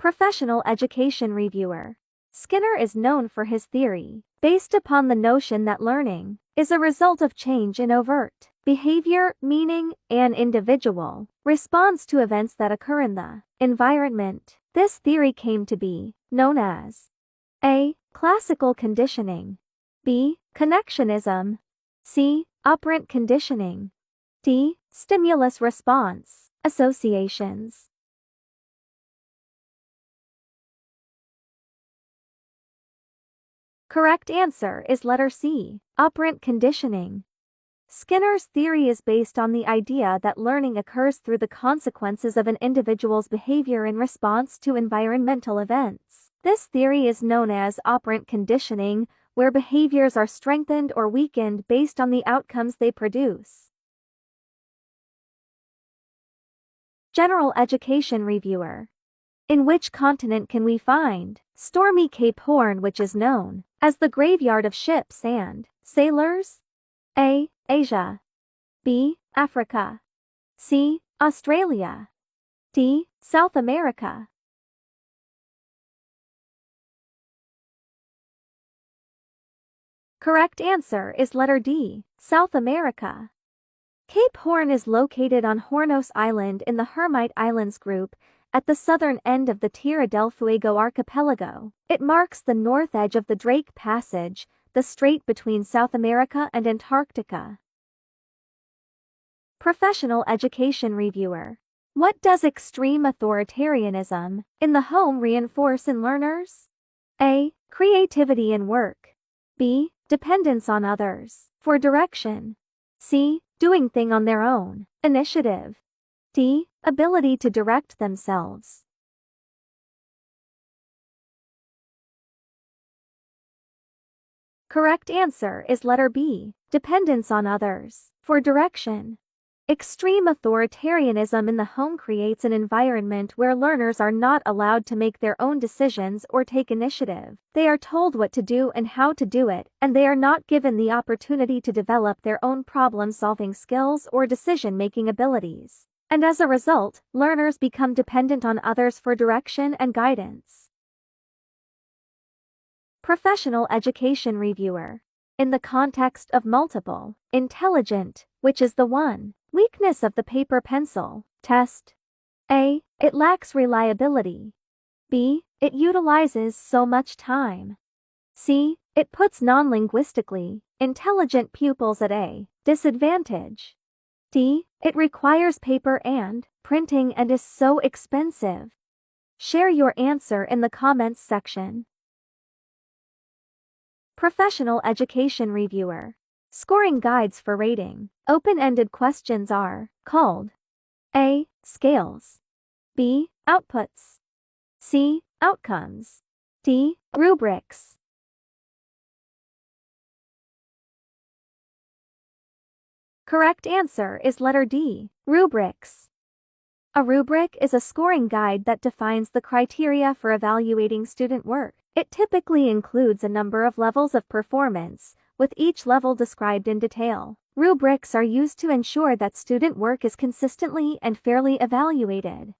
Professional education reviewer. Skinner is known for his theory, based upon the notion that learning is a result of change in overt behavior, meaning an individual responds to events that occur in the environment. This theory came to be known as A. Classical conditioning, B. Connectionism, C. Operant conditioning, D. Stimulus response associations. Correct answer is letter C. Operant conditioning. Skinner's theory is based on the idea that learning occurs through the consequences of an individual's behavior in response to environmental events. This theory is known as operant conditioning, where behaviors are strengthened or weakened based on the outcomes they produce. General Education Reviewer. In which continent can we find stormy Cape Horn, which is known as the graveyard of ships and sailors? A. Asia, B. Africa, C. Australia, D. South America. Correct answer is letter D. South America. Cape Horn is located on Hornos Island in the Hermite Islands group at the southern end of the Tierra del Fuego archipelago. It marks the north edge of the Drake Passage, the strait between South America and Antarctica. Professional Education Reviewer. What does extreme authoritarianism in the home reinforce in learners? A. Creativity in work, B. Dependence on others for direction, C. Doing thing on their own initiative, D. Ability to direct themselves. Correct answer is letter B. Dependence on others for direction. Extreme authoritarianism in the home creates an environment where learners are not allowed to make their own decisions or take initiative. They are told what to do and how to do it, and they are not given the opportunity to develop their own problem-solving skills or decision-making abilities. And as a result, learners become dependent on others for direction and guidance. Professional Education Reviewer. In the context of multiple, intelligent, which is the one weakness of the paper pencil test? A. It lacks reliability. B. It utilizes so much time. C. It puts non-linguistically intelligent pupils at a disadvantage. D. It requires paper and printing and is so expensive. Share your answer in the comments section. Professional Education Reviewer. Scoring guides for rating. Open-ended questions are called A. Scales, B. Outputs, C. Outcomes, D. Rubrics. Correct answer is letter D. Rubrics. A rubric is a scoring guide that defines the criteria for evaluating student work. It typically includes a number of levels of performance, with each level described in detail. Rubrics are used to ensure that student work is consistently and fairly evaluated.